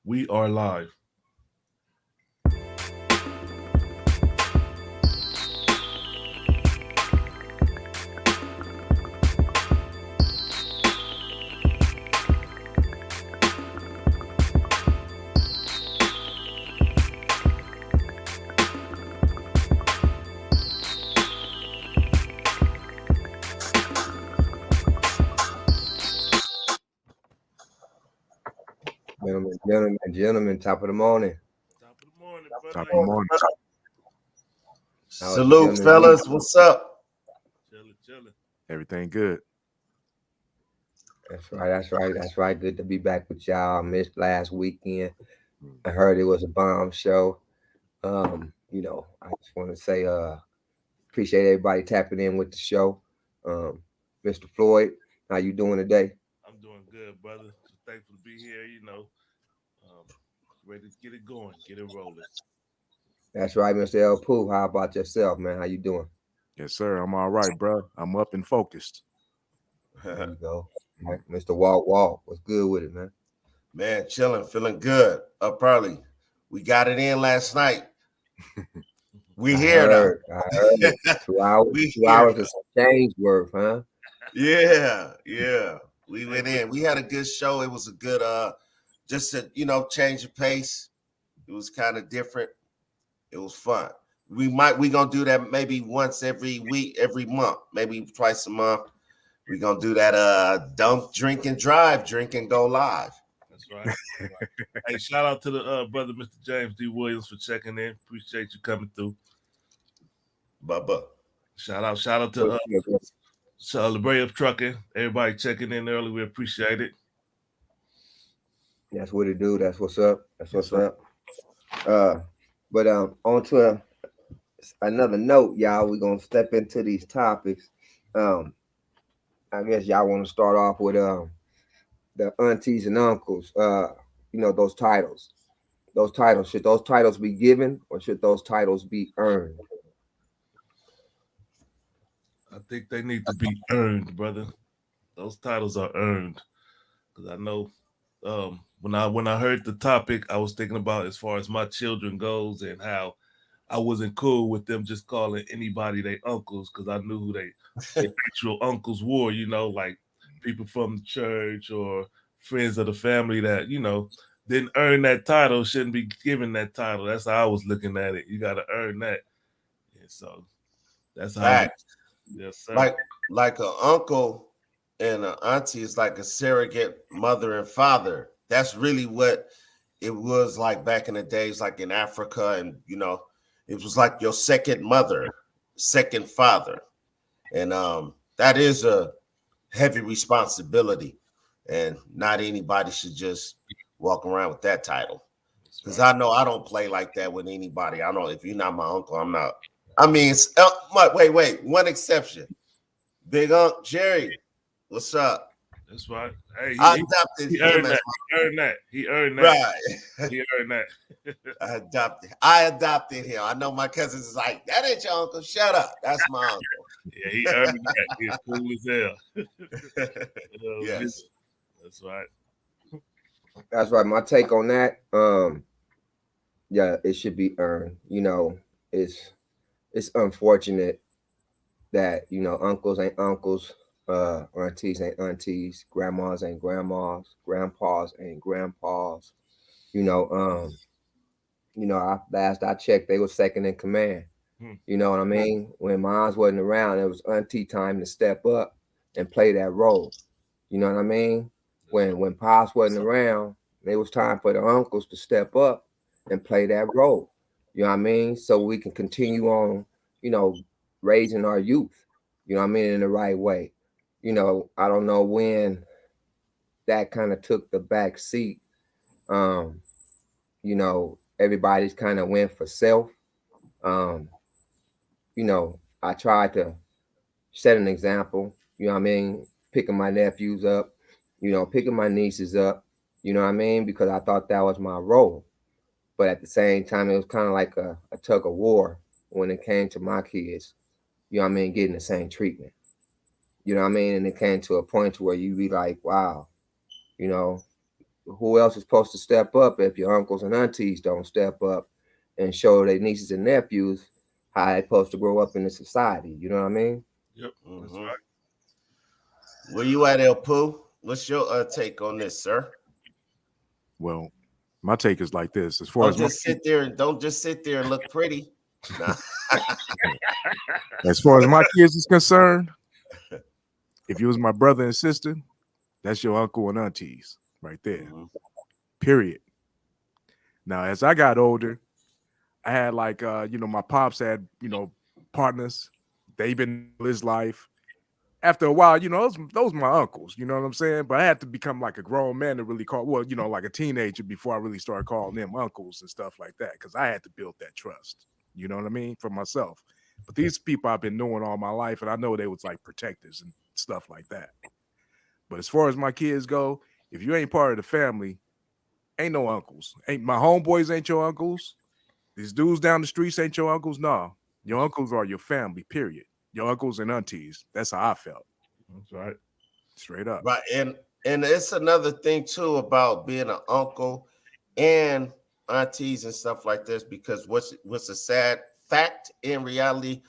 We are live. Gentlemen, top of the morning. Top of the morning, brother. Top of the morning. How was Salute, gentlemen's week? fellas. What's up? Chilling, chilling. Everything good. That's right. Good to be back with y'all. I missed last weekend. Mm. I heard it was a bomb show. I just want to say appreciate everybody tapping in with the show. Mr. Floyd, how you doing today? I'm doing good, brother. Just thankful to be here. Um, ready to get it going, get it rolling. That's right, Mr. L. Pooh. How about yourself, man? How you doing? Yes, sir. I'm all right, bro. I'm up and focused. There you go. All right, Mr. Walt, what's good with it, man? Man, chilling, feeling good. Up early. We got it in last night. We here now. I heard it. 2 hours, We two here hours of some change worth, huh? Yeah. We went in. We had a good show. It was a good just a change of pace. It was kind of different. It was fun. We gonna do that maybe once every week, every month, maybe twice a month. We gonna do that don't drink and drive, drink and go live. That's right. Hey, shout out to the brother, Mr. James D. Williams, for checking in. Appreciate you coming through. Bubba. Shout out to La Brea Trucking. Everybody checking in early. We appreciate it. That's what it do. That's what's up. That's what's sir. up. But on to another note, y'all. We're gonna step into these topics. Um, I guess y'all want to start off with the aunties and uncles. Those titles. Those titles, should those titles be given or should those titles be earned? I think they need to be earned, brother. Those titles are earned. Because I know when I heard the topic, I was thinking about as far as my children goes and how I wasn't cool with them just calling anybody their uncles because I knew who they actual uncles were, like people from the church or friends of the family that, didn't earn that title, shouldn't be given that title. That's how I was looking at it. You got to earn that. And so that's how, Fact. yes, sir. Like an uncle and an auntie is like a surrogate mother and father. That's really what it was like back in the days, like in Africa, and it was like your second mother, second father, and that is a heavy responsibility, and not anybody should just walk around with that title. Because I know I don't play like that with anybody. I know if you're not my uncle, I'm not. I mean, wait, one exception. Big Unc Jerry, what's up? That's right. Hey, I adopted he him earned as that. my He earned that. He earned that. right. He earned that. I adopted him. I know my cousins is like, that ain't your uncle. Shut up. That's my uncle. Yeah, he earned that. He's cool as hell. Yes. That's right. That's right. My take on that, yeah, it should be earned. It's unfortunate that uncles ain't uncles, aunties ain't aunties, grandmas ain't grandmas, grandpas ain't grandpas. You know, um, last I checked, they were second in command. Hmm. You know what I mean? When moms wasn't around, it was auntie time to step up and play that role. You know what I mean? When pops wasn't around, it was time for the uncles to step up and play that role. You know what I mean? So we can continue on, you know, raising our youth. You know what I mean, in the right way. I don't know when that kind of took the back seat. Um, Everybody's kind of went for self. Um, I tried to set an example, you know what I mean, picking my nephews up, picking my nieces up, you know what I mean, because I thought that was my role. But at the same time, it was kind of like a tug of war when it came to my kids, you know what I mean, getting the same treatment. You know what I mean? And it came to a point where you be like, wow, you know, who else is supposed to step up if your uncles and aunties don't step up and show their nieces and nephews how they're supposed to grow up in the society? You know what I mean? Yep, that's Mm-hmm. right. Where you at, El Pooh? What's your take on this, sir? Well, my take is like this. As far Don't as my just sit there and look pretty. Nah. as far as my kids is concerned, if you was my brother and sister, that's your uncle and aunties right there. Mhm. Period. Now, as I got older, I had like my pops had, partners. They've been his life. After a while, those my uncles, you know what I'm saying? But I had to become like a grown man to really call, well, like a teenager before I really started calling them uncles and stuff like that, because I had to build that trust, you know what I mean, for myself. But these people I've been knowing all my life, and I know they was like protectors and stuff like that. But as far as my kids go, if you ain't part of the family, ain't no uncles. Ain't my homeboys ain't your uncles. These dudes down the streets ain't your uncles. No, your uncles are your family, period. Your uncles and aunties. That's how I felt. That's right. Straight up. Right, and it's another thing too about being an uncle and aunties and stuff like this, because what's a sad fact in reality,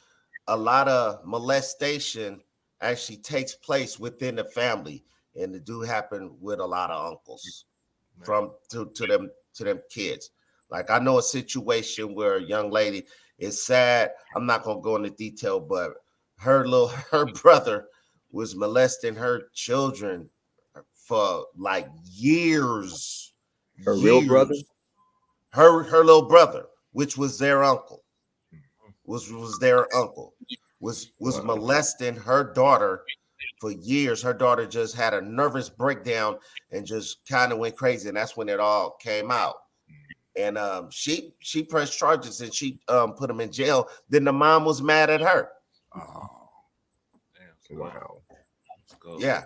a lot of molestation actually takes place within the family, and it do happen with a lot of uncles from to them kids. Like I know a situation where a young lady is sad. I'm not gonna go into detail, but her brother was molesting her children for like years, Her real brother? years. Her little brother, which was their uncle, was their uncle, was Wow. molesting her daughter for years. Her daughter just had a nervous breakdown and just kind of went crazy, and that's when it all came out. And she pressed charges and she put him in jail. Then the mom was mad at her. Oh, Damn, Wow. let's go. Yeah,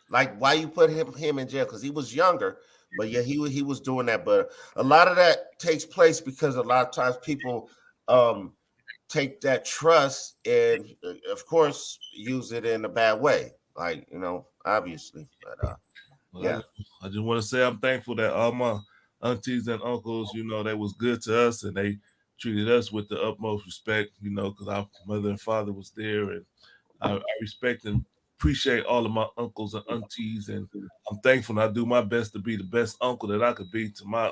like why you put him in jail? Because he was younger, but yeah, he was doing that. But a lot of that takes place because a lot of times people um take that trust and of course use it in a bad way, like obviously. But Well, yeah. I just want to say I'm thankful that all my aunties and uncles, they was good to us and they treated us with the utmost respect, because our mother and father was there, and I respect and appreciate all of my uncles and aunties, and I'm thankful and I do my best to be the best uncle that I could be to my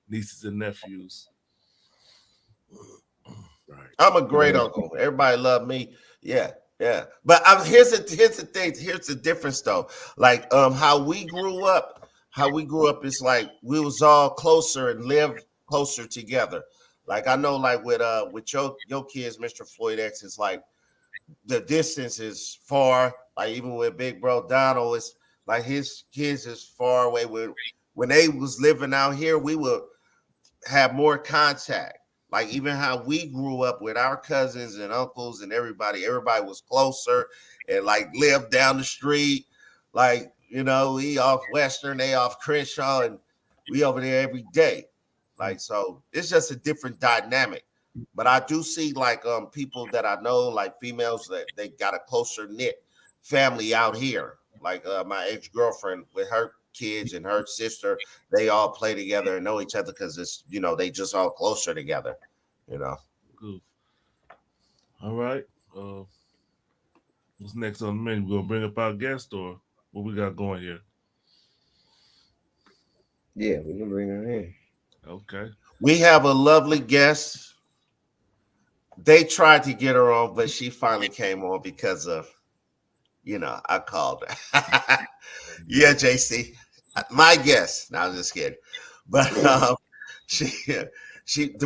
nieces and nephews. right. I'm a great uncle. Everybody love me. Yeah, yeah. But here's the thing. Here's the difference though. Like how we grew up is like we was all closer and lived closer together. Like I know, like with your kids, Mr. Floyd X, is like the distance is far. Like even with Big Bro Donald, it's like his kids is far away. When they was living out here, we would have more contact. Like even how we grew up with our cousins and uncles and everybody was closer and like lived down the street. Like, we off Western, they off Crenshaw, and we over there every day. Like, so it's just a different dynamic. But I do see like people that I know, like females that they got a closer knit family out here. Like my ex-girlfriend with her kids and her sister, they all play together and know each other because it's they just all closer together. Good. All right. What's next on the menu? We gonna bring up our guest or what we got going here? Yeah, we can bring her in. Okay. We have a lovely guest. They tried to get her on, but she finally came on because of I called her. Yeah, JC, my guest. No, I'm just kidding. But she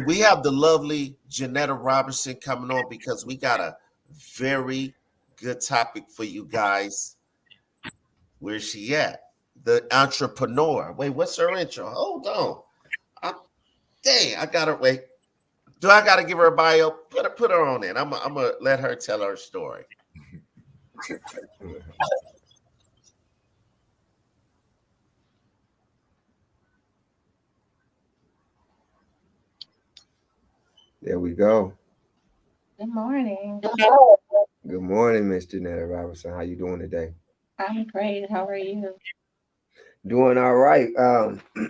we have the lovely Jeanetta Robertson coming on because we got a very good topic for you guys. Where's she at? The entrepreneur. Wait, what's her intro? Hold on. Dang, I gotta wait. Do I gotta give her a bio? Put her on in. I'm gonna let her tell her story. There we go. Good morning. Good morning, Miss Jeanetta Robertson. How you doing today? I'm great. How are you? Doing all right.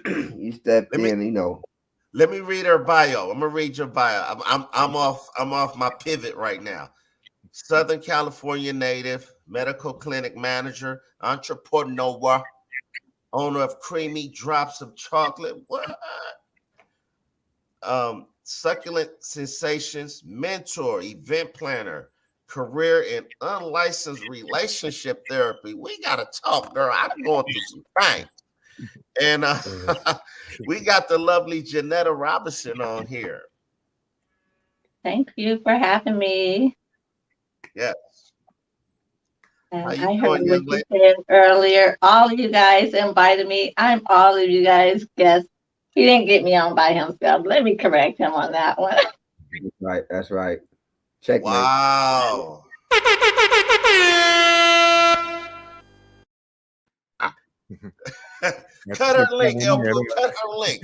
You stepped Let me in, you know. let me read her bio. I'm gonna read your bio. I'm off my pivot right now. Southern California native, medical clinic manager, entrepreneur, owner of Creamy Drops of Chocolate. What? Succulent Sensations, mentor, event planner, career in unlicensed relationship therapy. We gotta talk, girl. I'm going through some things. And we got the lovely Jeanetta Robertson on here. Thank you for having me. Yes. How And you I heard doing, what young you lady? said earlier. All of you guys invited me. I'm all of you guys' guests. He didn't get me on by himself. Let me correct him on that one. Right, that's right. Checkmate. Wow. That's Cut good her link, coming El in. Blue. Cut her link.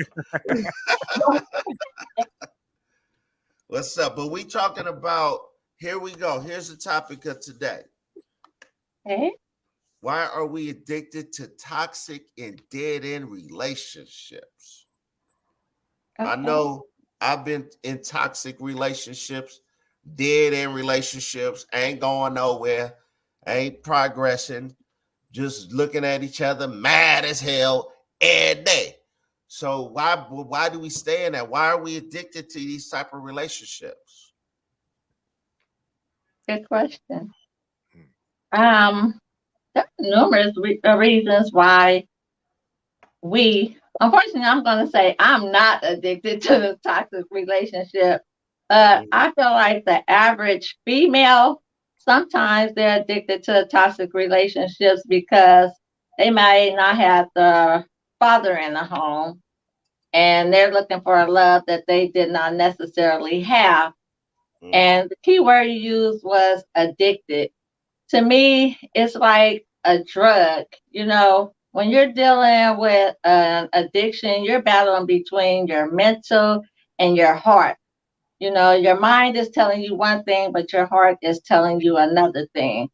What's up? But we talking about, here we go. Here's the topic of today. Okay. Why are we addicted to toxic and dead-end relationships? I Okay. know I've been in toxic relationships, dead-end relationships, ain't going nowhere, ain't progressing, just looking at each other mad as hell every day. So why do we stay in that? Why are we addicted to these type of relationships? Good question. There are numerous reasons why unfortunately, I'm going to say I'm not addicted to the toxic relationship. I feel like the average female, sometimes they're addicted to toxic relationships because they might not have the father in the home and they're looking for a love that they did not necessarily have. And the key word you used was addicted. To me, it's like a drug. When you're dealing with an addiction, you're battling between your mental and your heart. Your mind is telling you one thing, but your heart is telling you another thing.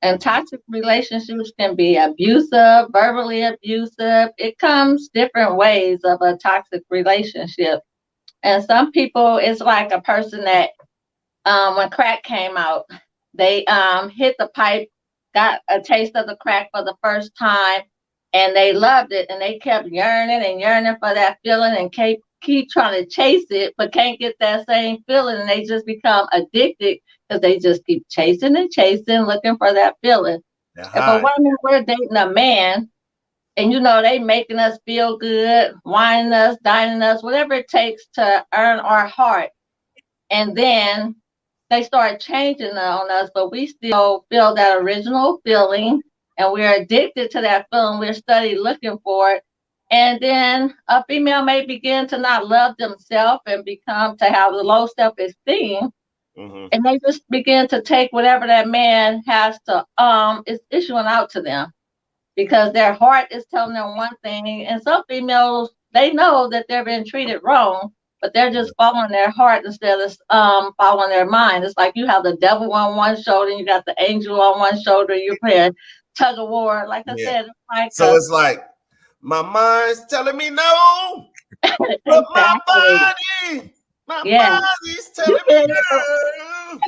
And toxic relationships can be abusive, verbally abusive. It comes different ways of a toxic relationship. And some people, it's like a person that when crack came out, they hit the pipe, got a taste of the crack for the first time, and they loved it, and they kept yearning and yearning for that feeling, and keep trying to chase it, but can't get that same feeling, and they just become addicted because they just keep chasing and chasing, looking for that feeling. They're If a high. woman we're dating a man, and they making us feel good, whining us, dining us, whatever it takes to earn our heart, and then they start changing on us, but we still feel that original feeling and we're addicted to that feeling. We're steady looking for it. And then a female may begin to not love themselves and become to have the low self-esteem. And they just begin to take whatever that man has to is issuing out to them because their heart is telling them one thing. And some females, they know that they're being treated wrong, but they're just following their heart instead of following their mind. It's like you have the devil on one shoulder, and you got the angel on one shoulder. You're playing tug of war. Like I Yeah. said, it's like So it's like my mind's telling me no, but exactly. my Yeah. body's telling me no.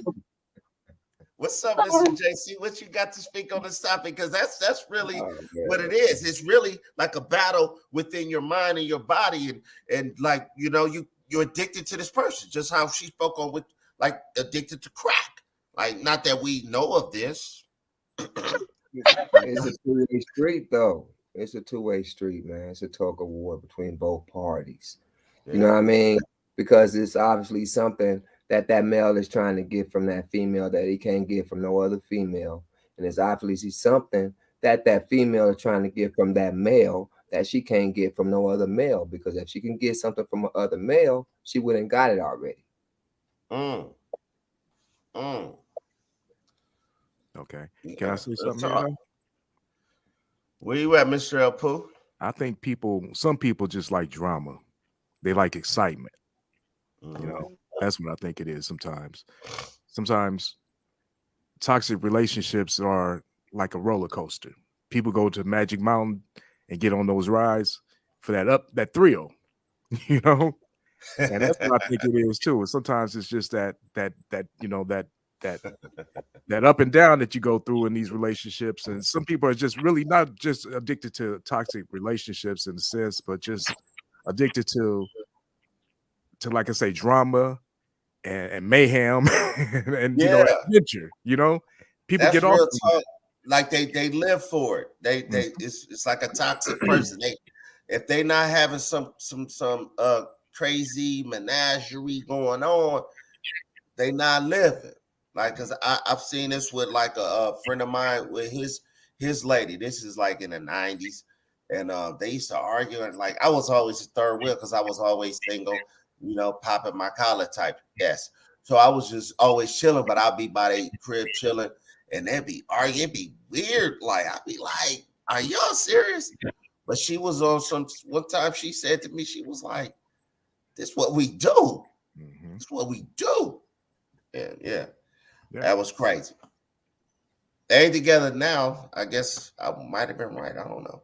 What's up, Mr. JC? What you got to speak on this topic? Because that's really what it is. It's really like a battle within your mind and your body, and like you're addicted to this person, just how she spoke on with like addicted to crack. Like, not that we know of this. It's a two-way street, though. It's a two-way street, man. It's a tug of war between both parties. You know what I mean? Because it's obviously something that male is trying to get from that female that he can't get from no other female. And it's obviously something that female is trying to get from that male that she can't get from no other male. Because if she can get something from another male, she wouldn't got it already. Okay. Can I say something here, though? Where you at, Mr. El Pooh? I think some people just like drama. They like excitement. That's what I think it is sometimes. Sometimes toxic relationships are like a roller coaster. People go to Magic Mountain and get on those rides for that thrill, you know. And that's what I think it is too. And sometimes it's just that that that up and down that you go through in these relationships. And some people are just really not just addicted to toxic relationships in a sense, but just addicted like I say, drama and mayhem and Yeah, adventure. People that's get off. real talk. Like they live for it. They it's like a toxic person. They if they not having some crazy menagerie going on, they not living. Like, cause I've seen this with like a friend of mine with his lady. This is like in the 90s, and they used to argue, and like I was always the third wheel because I was always single, popping my collar type. Yes, so I was just always chilling, but I'd be by the crib chilling, and they'd be arguing. It'd be weird. Like I'd be like, "Are y'all serious?" But she was on one time. She said to me, she was like, "This what we do. This what we do." And yeah, that was crazy. They ain't together now. I guess I might have been right. I don't know.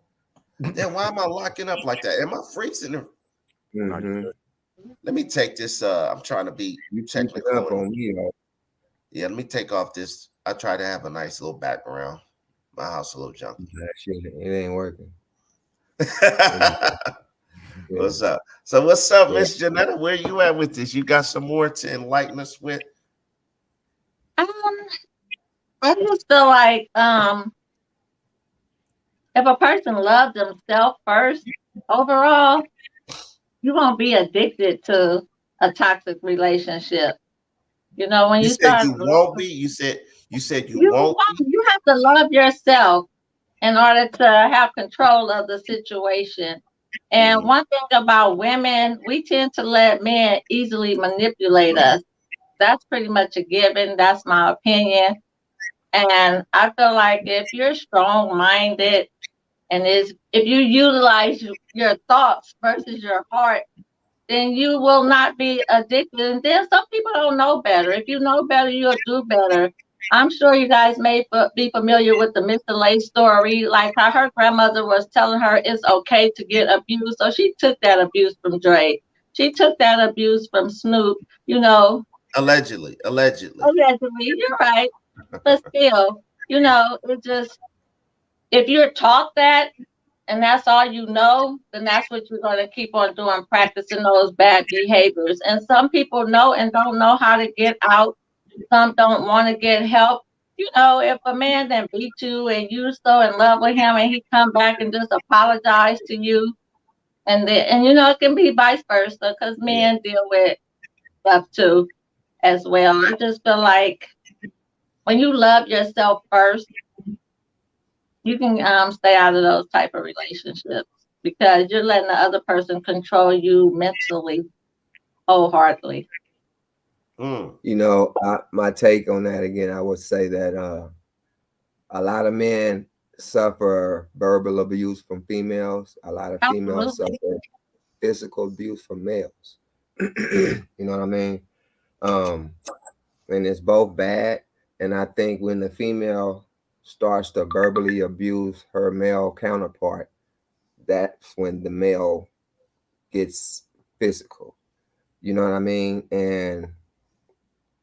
Then why am I locking up like that? Am I freezing? Let me take this. I'm trying to be technical. Up on me, yeah, let me take off this. I try to have a nice little background. My house a little junky. It ain't working. What's up? So what's up, Miss Jeanetta? Where you at with this? You got some more to enlighten us with? I just feel like if a person loves themselves first, overall, you won't be addicted to a toxic relationship. When You you said start, you won't be. You said you you won't won't. be. You have to love yourself in order to have control of the situation. And one thing about women, we tend to let men easily manipulate us. That's pretty much a given. That's my opinion. And I feel like if you're strong minded and if you utilize your thoughts versus your heart, then you will not be addicted. And then some people don't know better. If you know better, you'll do better. I'm sure you guys may be familiar with the Miss Delay story, like how her grandmother was telling her it's okay to get abused. So she took that abuse from Dre. She took that abuse from Snoop, Allegedly. allegedly. You're right. But still, it just, if you're taught that, and that's all then that's what you're going to keep on doing, practicing those bad behaviors. And some people know and don't know how to get out. Some don't want to get help. If a man then beat you and you're so in love with him and he come back and just apologize to you, and it can be vice versa because men deal with stuff too as well. I just feel like when you love yourself first, you can stay out of those type of relationships because you're letting the other person control you mentally, wholeheartedly. My take on that again, I would say that a lot of men suffer verbal abuse from females. A lot of females suffer physical abuse from males. You know what I mean? And it's both bad. And I think when the female starts to verbally abuse her male counterpart, that's when the male gets physical. You know what I mean? And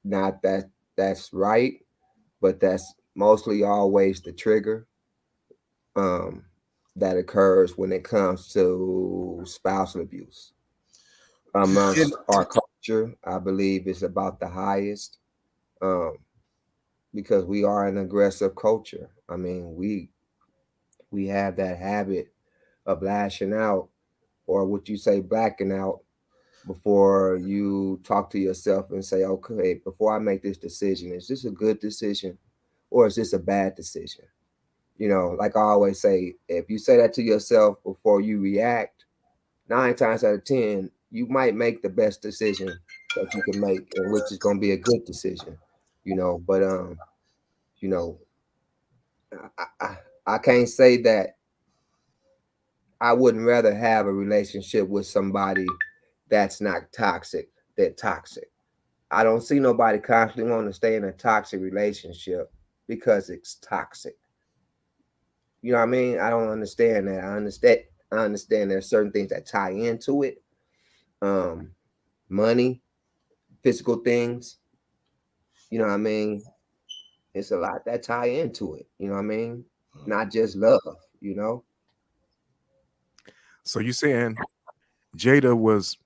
not that that's right, but that's mostly always the trigger that occurs when it comes to spousal abuse. Amongst our culture, I believe it's about the highest because we are an aggressive culture. I mean, we have that habit of lashing out, or what you say, blacking out, before you talk to yourself and say, okay, before I make this decision, is this a good decision or is this a bad decision? Like I always say, if you say that to yourself before you react, 9 times out of 10, you might make the best decision that you can make, and which is going to be a good decision, but, you know, I can't say that I wouldn't rather have a relationship with somebody that's not toxic than toxic. I don't see nobody constantly wanting to stay in a toxic relationship because it's toxic. You know what I mean? I don't understand that. I understand there's certain things that tie into it. Money, physical things, you know what I mean? It's a lot that tie into it, you know what I mean? Not just love, you know? So you saying Jada was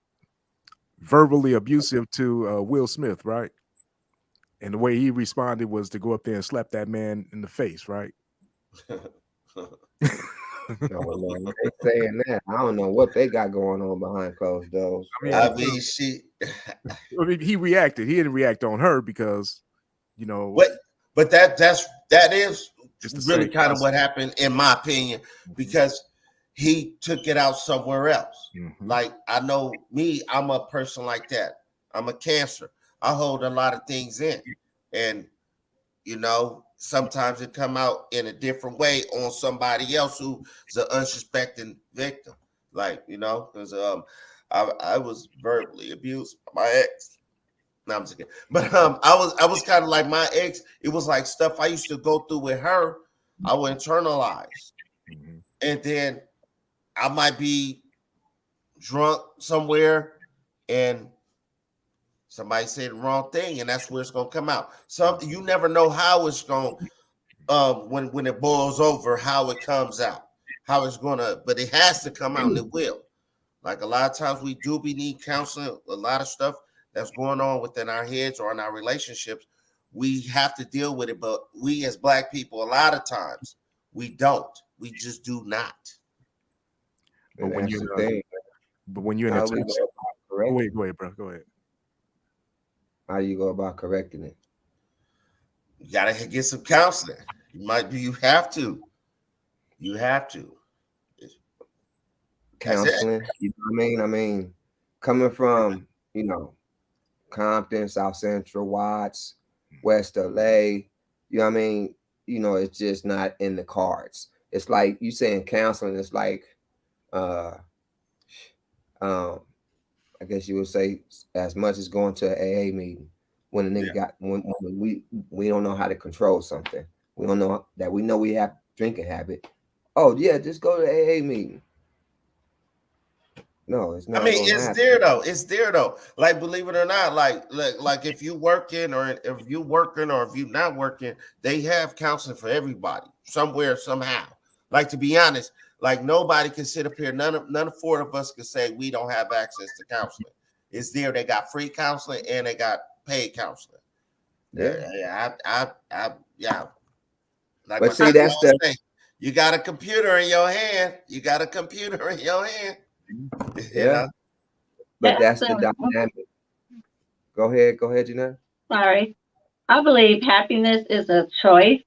verbally abusive to Will Smith, right? And the way he responded was to go up there and slap that man in the face, right? No, man, they saying that. I don't know what they got going on behind closed doors. I mean, I mean, I mean, he reacted. He didn't react on her because, you know, but that is it's the really same kind of concept. what happened, in my opinion, because he took it out somewhere else. Mhm. Like, I know me, I'm a person like that. I'm a Cancer. I hold a lot of things in, and you know, sometimes it come out in a different way on somebody else who's an unsuspecting victim. Like, you know, because I was verbally abused by my ex. No, I'm just kidding. But I was kind of like my ex. It was like stuff I used to go through with her. I would internalize, Mhm. and then I might be drunk somewhere, and somebody said the wrong thing, and that's where it's gonna come out. Something you never know how it's gonna when it boils over, how it comes out, how it's gonna, but it has to come out, and it will. Like a lot of times we do be need counseling, a lot of stuff that's going on within our heads or in our relationships. We have to deal with it, but we as Black people, a lot of times we don't. We just do not. But And when that's you're the in a, thing. but when you're in a How we go toxic, about correcting go ahead, bro. Go ahead. How you go about correcting it? You gotta get some counseling. You might be. You have to. You have to. That's it. Counseling, you know what I mean? I mean, coming from, you know, Compton, South Central, Watts, West LA, you know what I mean? You know, it's just not in the cards. It's like you saying counseling, it's like uh um I guess you would say as much as going to an AA meeting when a Yeah. nigga got when we don't know how to control something. We don't know that we know we have drinking habit. Oh yeah, just go to the AA meeting. No, it's I not mean, gonna it's happen. there though. It's there though. Like, believe it or not, like if you working or if you working or if you not working, they have counseling for everybody somewhere somehow. Like, to be honest, like nobody can sit up here. None of four of us can say we don't have access to counseling. It's there. They got free counseling and they got paid counseling. Yeah. Yeah. Like my But see, sister that's the always say, you got a computer in your hand. You got a computer in your hand. You yeah, know. but that's the Excellent. dynamic. Go ahead, Jeanette. Sorry. I believe happiness is a choice.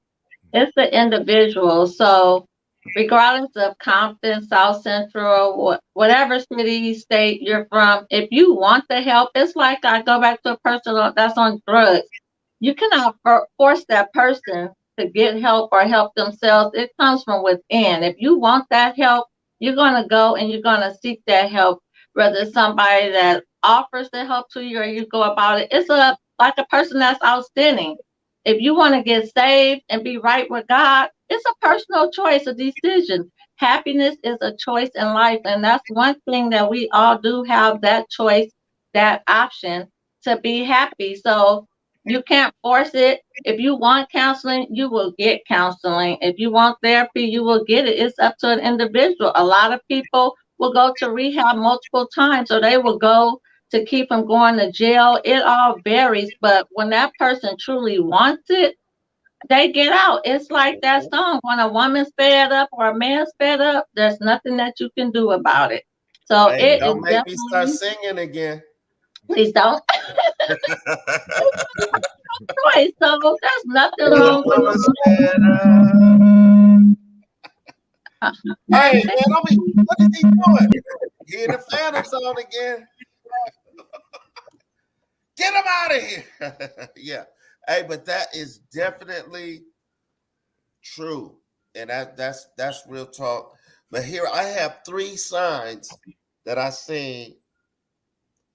It's the individual. So, regardless of Compton, South Central, whatever city, state you're from, if you want the help, it's like I go back to a person that's on drugs. You cannot force that person to get help or help themselves. It comes from within. If you want that help, you're going to go and you're going to seek that help, whether it's somebody that offers the help to you or you go about it. It's like a person that's out sinning. If you want to get saved and be right with God, it's a personal choice, a decision. Happiness is a choice in life. And that's one thing that we all do have, that choice, that option to be happy. So you can't force it. If you want counseling, you will get counseling. If you want therapy, you will get it. It's up to an individual. A lot of people will go to rehab multiple times, or they will go to keep from going to jail. It all varies. But when that person truly wants it, they get out. It's like that song, when a woman's fed up or a man's fed up, there's nothing that you can do about it. So Hey, it is don't make me start definitely, singing again. please don't. Choice. So there's nothing When a wrong with woman's fed up. Hey, that's it. man, what is he doing? He in the Phantom Zone again. Get him out of here. Yeah. Hey, but that is definitely true. And that's real talk. But here I have 3 signs that I seen.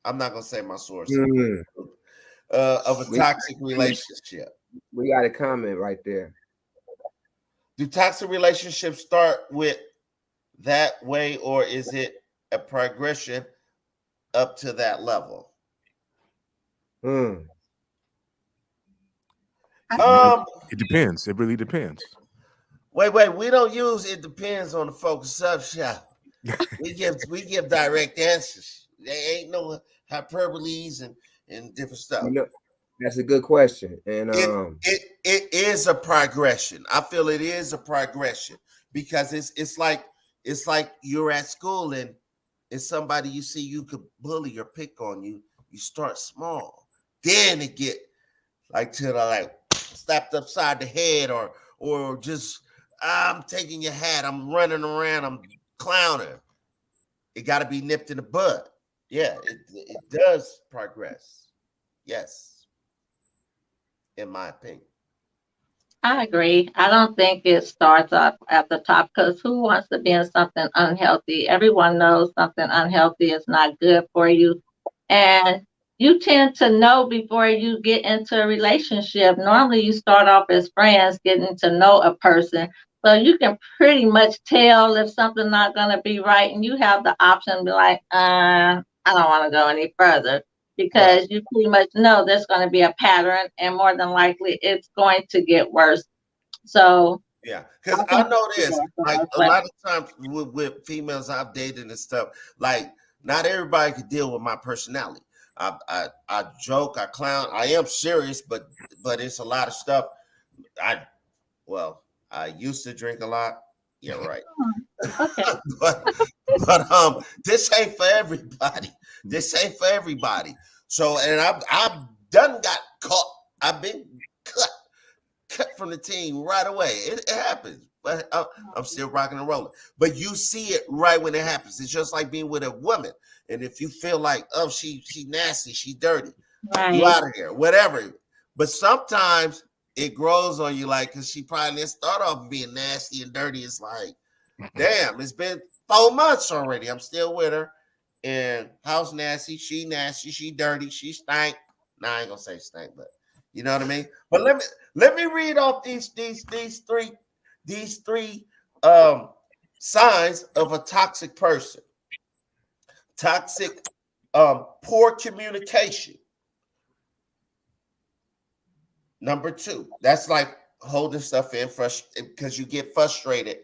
I'm not gonna say my source Mm, of a we toxic relationship. we got a comment right there. Do toxic relationships start with that way, or is it a progression up to that level? Mm. Um, It depends. It really depends. wait. We don't use it depends on the Focus Up Shop. We give direct answers. There ain't no hyperboles and different stuff. You know, that's a good question. And It it is a progression. I feel it is a progression because it's like you're at school and it's somebody you see you could bully or pick on you. You start small, then it get like to the like slapped upside the head or just I'm taking your hat. I'm running around. I'm clowning. It got to be nipped in the bud. Yeah, it does progress. Yes, in my opinion. I agree. I don't think it starts off at the top because who wants to be in something unhealthy? Everyone knows something unhealthy is not good for you. And you tend to know before you get into a relationship. Normally, you start off as friends, getting to know a person. So you can pretty much tell if something's not going to be right. And you have the option to be like, I don't want to go any further Right. because you pretty much know there's going to be a pattern and more than likely it's going to get worse. So Yeah, I because I think know it this. Like starts a with lot of times with females I've dated and stuff, like not everybody could deal with my personality. I joke, I clown, I am serious, but it's a lot of stuff. I well, I used to drink a lot. Yeah, right. okay. but but this ain't for everybody. This ain't for everybody. So and I've done got caught. I've been cut from the team right away. It happens, but I'm still rocking and rolling. But you see it right when it happens. It's just like being with a woman, and if you feel like, oh, she nasty, she dirty, you Right. out of here, whatever. But sometimes it grows on you, like because she probably didn't start off being nasty and dirty. It's like, damn, it's been 4 months already. I'm still with her, and house nasty, she dirty, she stank. Nah, I ain't gonna say stank, but you know what I mean. But let me read off these three um signs of a toxic person. Toxic, poor communication. Number two, that's like holding stuff in because you get frustrated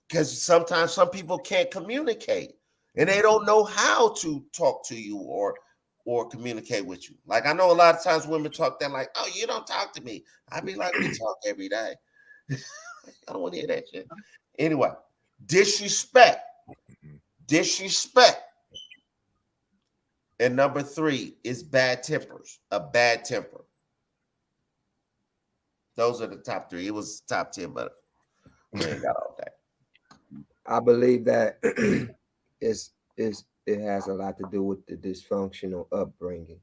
because sometimes some people can't communicate and they don't know how to talk to you or communicate with you. Like I know a lot of times women talk that like, oh, you don't talk to me. I'd be like, we talk every day. I don't want to hear that shit. Anyway, disrespect. Disrespect. And number three is bad tempers. A bad temper. Those are the top three. It was top 10, but we ain't got all that. I believe that it has a lot to do with the dysfunctional upbringing.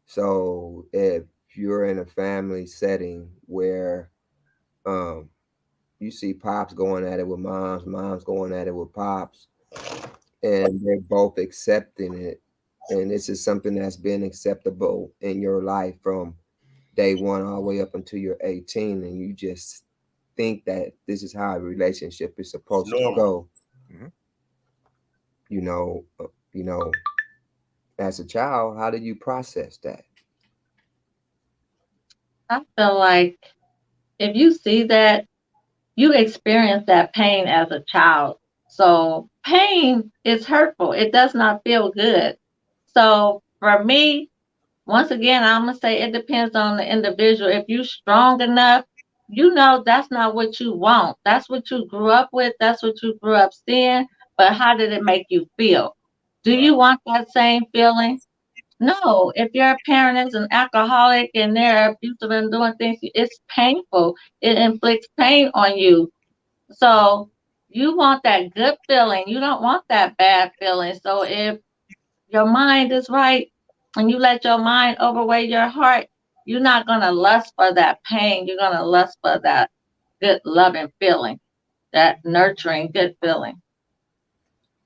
So if you're in a family setting where um, you see pops going at it with moms, moms going at it with pops, and they're both accepting it, and this is something that's been acceptable in your life from day one all the way up until you're 18, and you just think that this is how a relationship is It's supposed to normal. go. Mhm. You know, as a child, how did you process that? I feel like if you see that, you experience that pain as a child. So pain is hurtful. It does not feel good. So for me, once again, I'm gonna say it depends on the individual. If you're strong enough, you know that's not what you want. That's what you grew up with. That's what you grew up seeing. But how did it make you feel? Do Right. you want that same feeling? No. If your parent is an alcoholic and they're abusive and doing things, it's painful. It inflicts pain on you. So you want that good feeling. You don't want that bad feeling. So if your mind is right and you let your mind overweigh your heart, you're not going to lust for that pain. You're going to lust for that good, loving feeling, that nurturing, good feeling.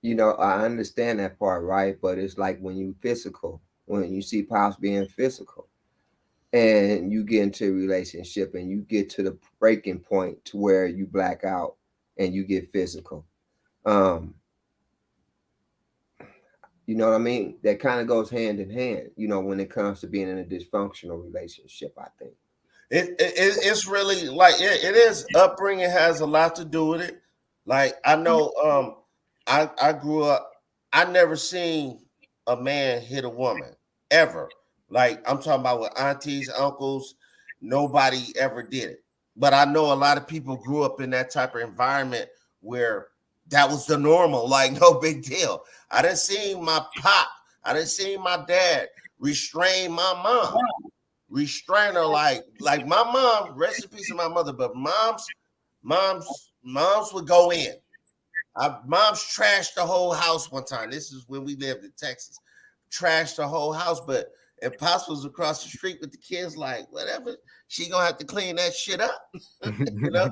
I understand that part, right? But it's like when you physical, when you see pops being physical, and you get into a relationship and you get to the breaking point to where you black out and you get physical. Um, you know what I mean? That kind of goes hand in hand, you know, when it comes to being in a dysfunctional relationship, I think. It's really like it is upbringing has a lot to do with it. Like I know I grew up, I never seen a man hit a woman ever. Like I'm talking about with aunties, uncles, nobody ever did it. But I know a lot of people grew up in that type of environment where that was the normal, like no big deal. I didn't see my pop, I didn't see my dad restrain my mom, restrain her like my mom, rest in peace to my mother, but moms would go in. Mom's trashed the whole house one time. This is when we lived in Texas. Trashed the whole house, but and Pops was across the street with the kids, like whatever. She gonna have to clean that shit up, you know.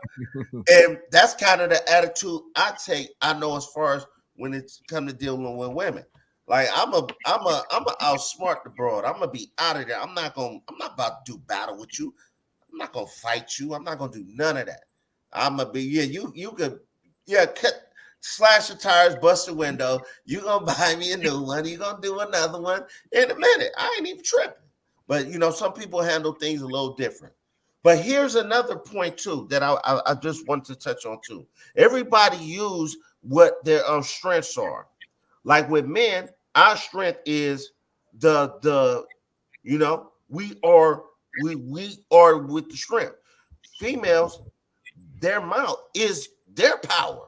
And that's kind of the attitude I take. I know as far as when it's come to dealing with women. Like I'm a outsmart the broad. I'm gonna be out of there. I'm not about to do battle with you. I'm not gonna fight you. I'm not gonna do none of that. I'm gonna be you could cut slash the tires, bust the window. You gonna buy me a new one. You gonna do another one in a minute. I ain't even tripping. But you know, some people handle things a little different. But here's another point too that I just want to touch on too. Everybody use what their strengths are. Like with men, our strength is the you know we are with the strength. Females, their mouth is their power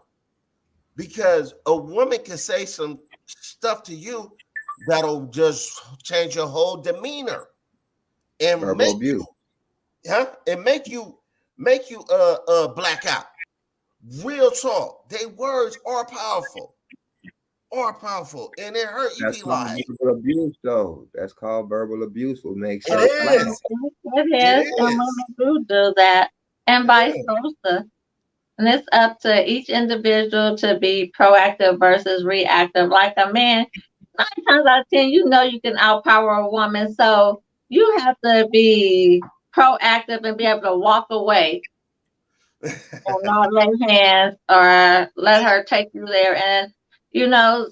because a woman can say some stuff to you that'll just change your whole demeanor and Verbal abuse. make you black out. Real talk. They words are powerful. And it hurt. You That's be called like, verbal abuse, though. That's called verbal abuse. Will make it shit flat. is. It is, and It is. women do that, and It vice is. versa. And it's up to each individual to be proactive versus reactive. Like a man, 9 times out of 10, you know you can outpower a woman. So you have to be proactive and be able to walk away and not lay hands or let her take you there. And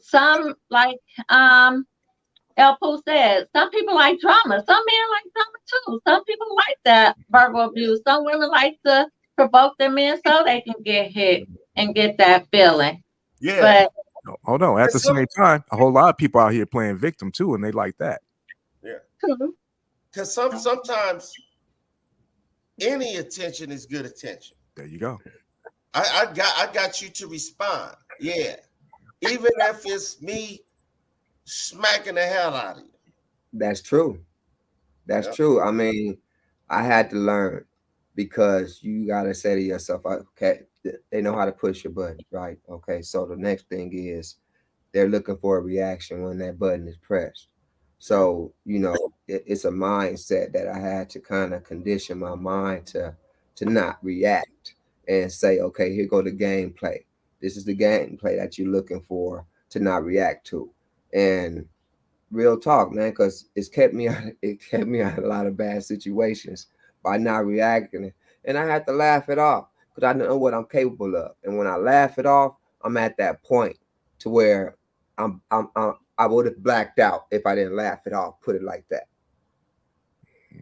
some like El Pooh said, some people like drama. Some men like drama too. Some people like that verbal abuse. Some women like to provoke their men so they can get hit and get that feeling. Yeah. But Hold on. At the same time, a whole lot of people out here playing victim too, and they like that. Yeah. Because sometimes any attention is good attention. There you go. I got you to respond. Yeah. Even if it's me smacking the hell out of you. That's true. That's true. I mean, I had to learn because you gotta say to yourself, okay, they know how to push your button, right? Okay, so the next thing is they're looking for a reaction when that button is pressed. So, it's a mindset that I had to kind of condition my mind to not react and say, okay, here go the gameplay. This is the gameplay that you're looking for to not react to. And real talk, man, because it kept me out of a lot of bad situations by not reacting. And I had to laugh it off because I know what I'm capable of. And when I laugh it off, I'm at that point to where I would have blacked out if I didn't laugh it off, put it like that.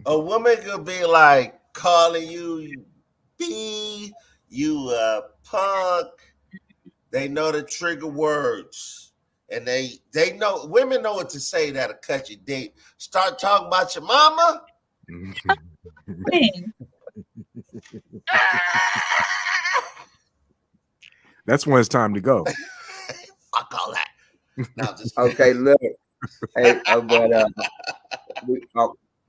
A woman could be like calling you B, you punk. They know the trigger words. And they know women know what to say that'll cut you deep. Start talking about your mama. That's when it's time to go. Fuck all that. No, okay, look. Hey,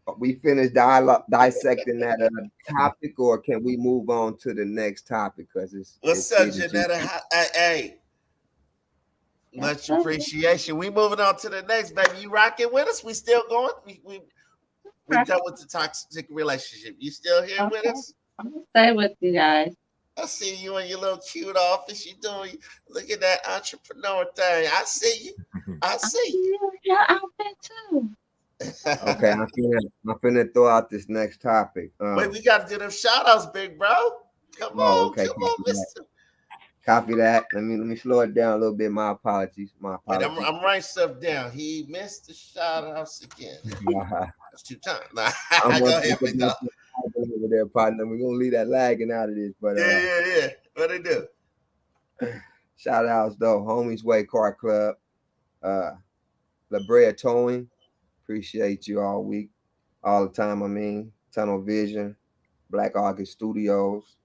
but we finished dissecting that topic, or can we move on to the next topic? Because what's up, Jeanetta? Hey. Much appreciation. We moving on to the next, baby. You rocking with us? We still going? We done with the toxic relationship. You still here with us? I'm gonna stay with you guys. I see you in your little cute office. You doing? Look at that entrepreneur thing. I see you. I see you. Your outfit too. Okay, I'm finna throw out this next topic. Wait, we got to do them shout outs, big bro. Okay, Come on, mister. copy that. Let me slow it down a little bit. My apologies. Wait, I'm writing stuff down. He missed the shout outs again. That's 2 times. Nah, I'm go gonna ahead, big dog. over there, partner. We're gonna leave that lagging out of this, but Yeah. What they do? shout outs though, Homies Way Car Club, La Brea Towing. Appreciate you all week, all the time. I mean, Tunnel Vision, Black August Studios,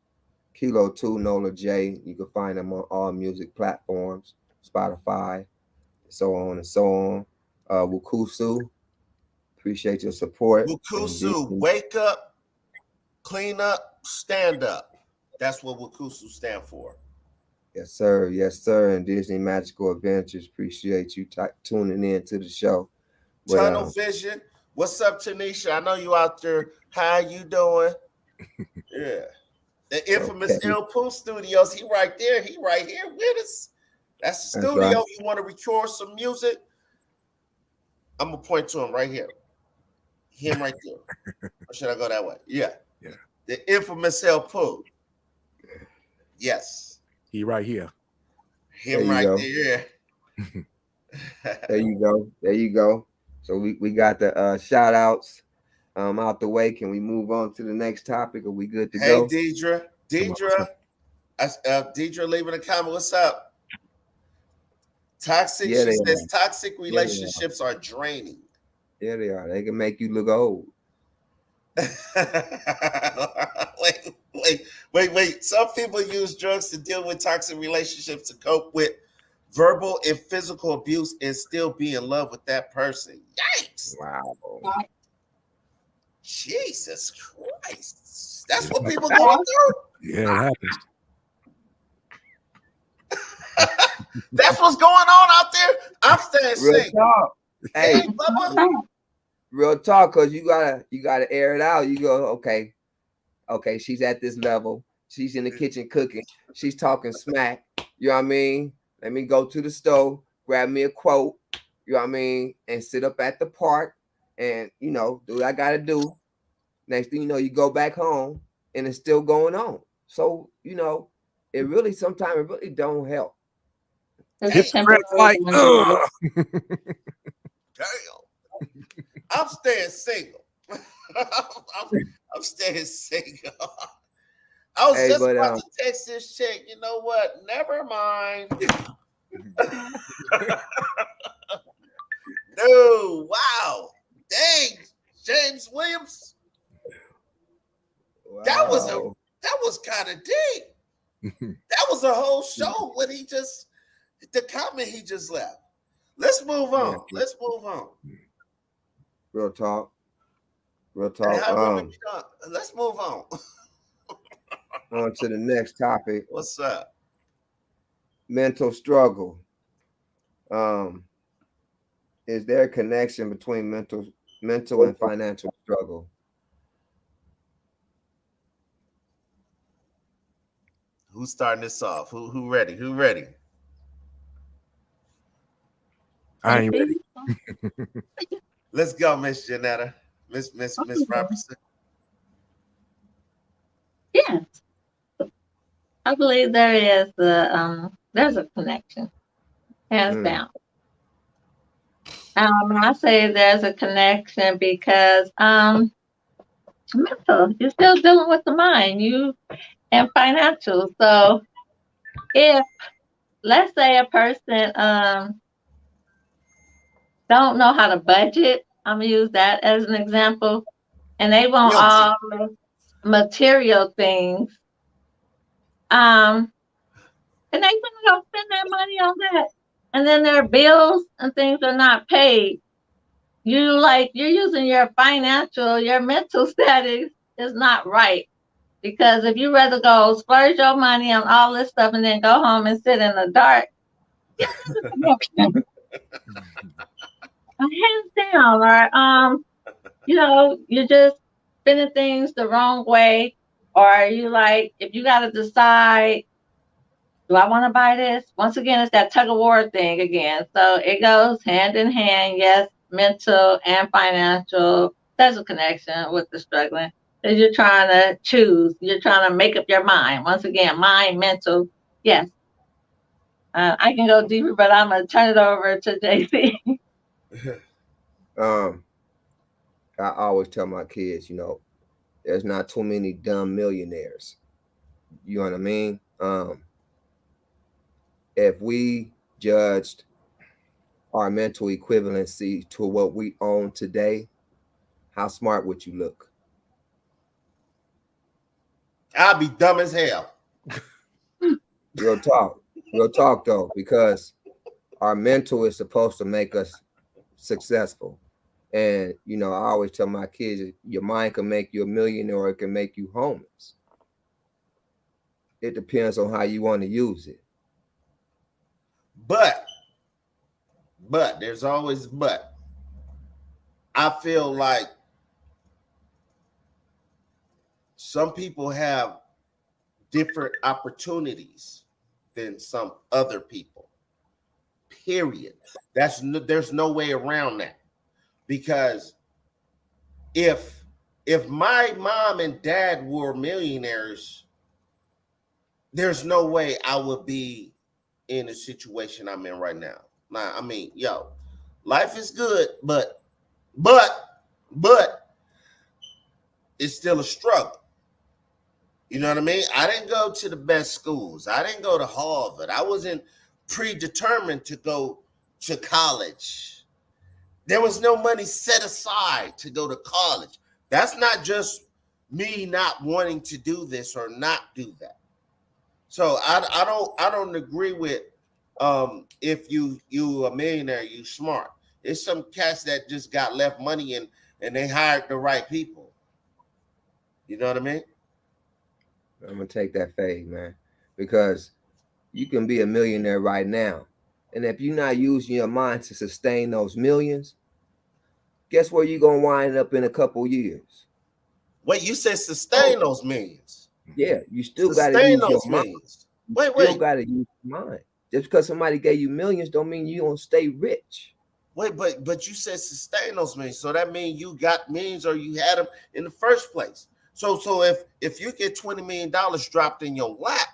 Kilo 2, Nola J. You can find them on all music platforms, Spotify, so on and so on. Wukusu, appreciate your support. Wukusu, wake up, clean up, stand up. That's what Wukusu stand for. Yes, sir. Yes, sir. And Disney Magical Adventures, appreciate you tuning in to the show. But, Tunnel Vision, what's up, Tanisha? I know you out there. How you doing? Yeah. The infamous El Poo Studios. He right there. He right here with us. That's the studio. Right. You want to record some music? I'm gonna point to him right here. Him right there. Or should I go that way? Yeah. The infamous El Poo. Yes. He right here. Him right there. There you go. There you go. So we got the shout outs out the way. Can we move on to the next topic? Are we good to go? Hey, Deidre. Deidre leaving a comment. What's up? Toxic. She says toxic relationships are draining. Yeah, they are. They can make you look old. Wait. Some people use drugs to deal with toxic relationships to cope with verbal and physical abuse and still be in love with that person. Yikes. Wow. Jesus Christ. That's what people go through? Yeah, it happens. That's what's going on out there. I'm staying single. Hey, real talk, because you gotta air it out. You go, okay, she's at this level. She's in the kitchen cooking. She's talking smack. You know what I mean? Let me go to the stove, grab me a quote, you know what I mean, and sit up at the park and, do what I got to do. Next thing you know, you go back home and it's still going on. So, it really don't help. Hit red light. Damn. I'm staying single. I'm staying single. I was just about to text this chick. You know what? Never mind. No, wow. Dang, James Williams. Wow. That was kind of deep. That was a whole show when the comment he just left. Let's move on. Let's move on. Real talk. Hey, let's move on. On to the next topic. What's up? Mental struggle. Is there a connection between mental and financial struggle? Who's starting this off? Who ready? Who ready? I ain't ready. Let's go, Miss Jeanetta. Miss Robertson. Yes. I believe there is there's a connection, hands down. I say there's a connection because mental, you're still dealing with the mind, and financial. So if, let's say, a person don't know how to budget, I'm gonna use that as an example, and they want all material things. And they gonna spend their money on that, and then their bills and things are not paid. You're using your mental status is not right, because if you rather go splurge your money on all this stuff and then go home and sit in the dark, hands down, or you're just spending things the wrong way, or if you got to decide, do I want to buy this? Once again, it's that tug of war thing again. So it goes hand in hand. Yes, mental and financial. There's a connection with the struggling. Because you're trying to choose. You're trying to make up your mind. Once again, mind, mental. Yes. I can go deeper, but I'm going to turn it over to JC. Um, I always tell my kids, there's not too many dumb millionaires. You know what I mean? If we judged our mental equivalency to what we own today, how smart would you look? I'll be dumb as hell. Real talk though, because our mental is supposed to make us successful. And I always tell my kids, your mind can make you a millionaire or it can make you homeless. It depends on how you want to use it. But there's always but. I feel like some people have different opportunities than some other people. Period. There's no way around that. Because if my mom and dad were millionaires, there's no way I would be in the situation I'm in right now. Nah, I mean, life is good, but it's still a struggle. You know what I mean? I didn't go to the best schools. I didn't go to Harvard. I wasn't predetermined to go to college. There was no money set aside to go to college. That's not just me not wanting to do this or not do that. So I don't agree with if you a millionaire, you smart. There's some cats that just got left money and they hired the right people. You know what I mean? I'm gonna take that fade, man, because you can be a millionaire right now, and if you're not using your mind to sustain those millions, guess where you're gonna wind up in a couple years? Wait, you said sustain those millions. Yeah, you still got to Sustain use your those mind. millions. You Wait. still got to use your mind. Just because somebody gave you millions, don't mean you don't stay rich. Wait, but you said sustain those millions, so that means you got millions or you had them in the first place. So if you get $20 million dropped in your lap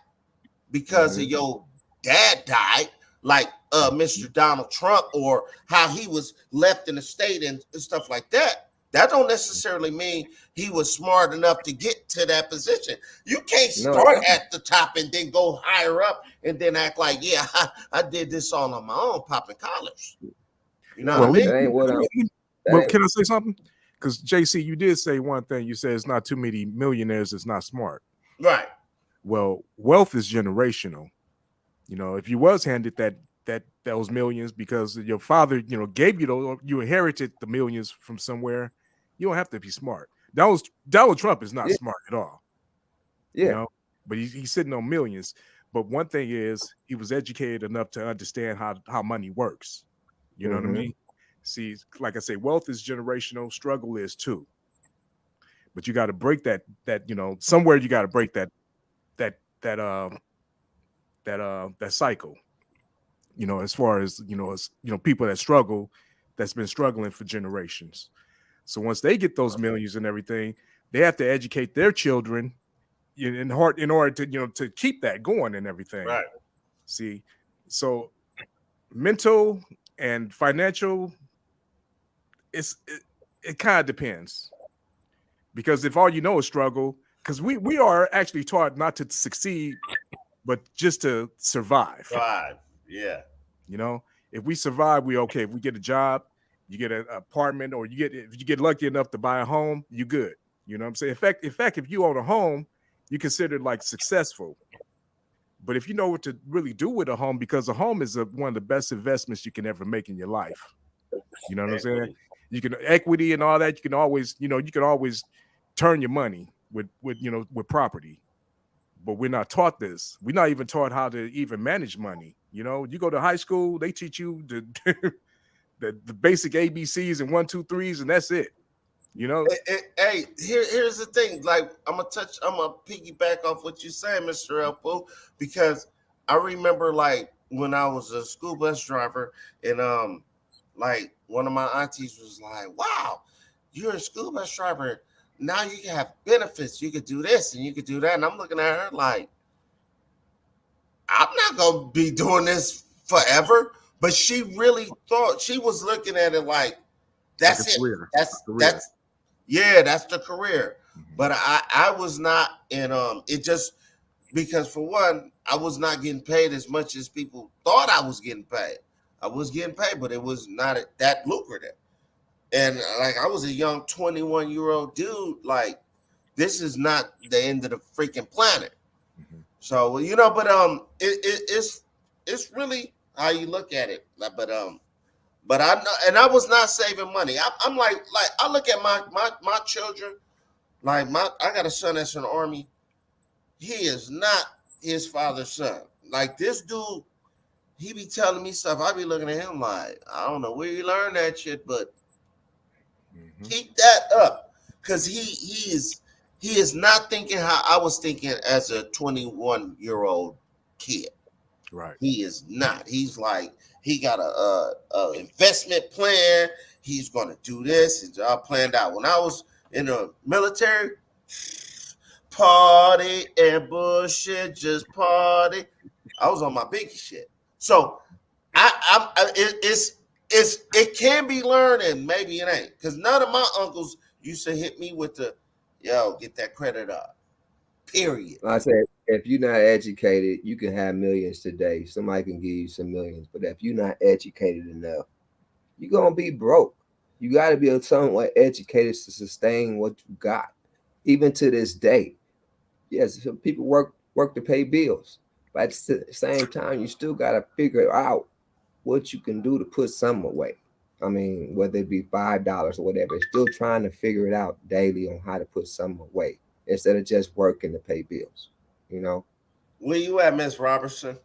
because of your dad died, like Mr. Donald Trump, or how he was left in the state and stuff like that, that don't necessarily mean he was smart enough to get to that position. You can't start at the top and then go higher up and then act like, yeah, I did this all on my own, popping collars. You know what I mean? That ain't what Well, can I say something? Because JC, you did say one thing. You said it's not too many millionaires that's not smart. Right. Well, wealth is generational. If you was handed those millions because your father, gave you those, you inherited the millions from somewhere, you don't have to be smart. Donald Trump is not smart at all. Yeah. But he's sitting on millions. But one thing is he was educated enough to understand how money works. You know what I mean? See, like I say, wealth is generational, struggle is too. But you got to break that somewhere you got to break that cycle. As far as people that struggle, that's been struggling for generations. So once they get those millions and everything, they have to educate their children in order to to keep that going and everything. Right. See, so mental and financial, it kind of depends, because if all you know is struggle, because we are actually taught not to succeed, but just to survive. Yeah. If we survive, we okay. If we get a job, you get an apartment, or if you get lucky enough to buy a home, you good. You know what I'm saying? In fact, if you own a home, you considered like successful. But if you know what to really do with a home, because a home is one of the best investments you can ever make in your life. You know what I'm saying? You can equity and all that. You can always turn your money with property. But we're not taught this. We're not even taught how to even manage money. You go to high school, they teach you the basic ABCs and 1, 2, 3s, and that's it. Hey, here's the thing. Like, I'm gonna piggyback off what you're saying, Mr. Elpo, because I remember like when I was a school bus driver, and like one of my aunties was like, "Wow, you're a school bus driver. Now you can have benefits. You could do this and you could do that." And I'm looking at her like, I'm not gonna be doing this forever. But she really thought, she was looking at it like, Like a that's it. career. That's A career. that's yeah, that's the career. Mhm. But I was not, and it just, because for one, I was not getting paid as much as people thought I was getting paid. I was getting paid, but it was not that lucrative. And like, I was a young 21-year-old dude. Like, this is not the end of the freaking planet. Mhm. So but it's really how you look at it. But I know, and I was not saving money. I'm like I look at my children. Like, I got a son that's in the army. He is not his father's son. Like, this dude, he be telling me stuff. I be looking at him like, I don't know where you learned that shit, but Mhm. keep that up, because he is not thinking how I was thinking as a 21-year-old kid. Right. He is not. He's like, he got a investment plan. He's gonna do this. It's all planned out. When I was in the military, party and bullshit, just party. I was on my big shit. So it can be learned, and maybe it ain't, because none of my uncles used to hit me with the, yo, get that credit up. Period. Like I said, if you're not educated, you can have millions today. Somebody can give you some millions, but if you're not educated enough, you're gonna be broke. You got to be somewhat educated to sustain what you got, even to this day. Yes, some people work to pay bills, but at the same time, you still got to figure out what you can do to put some away. I mean, whether it be $5 or whatever, it's still trying to figure it out daily on how to put some away instead of just working to pay bills. You know, Where you at, Miss Robertson?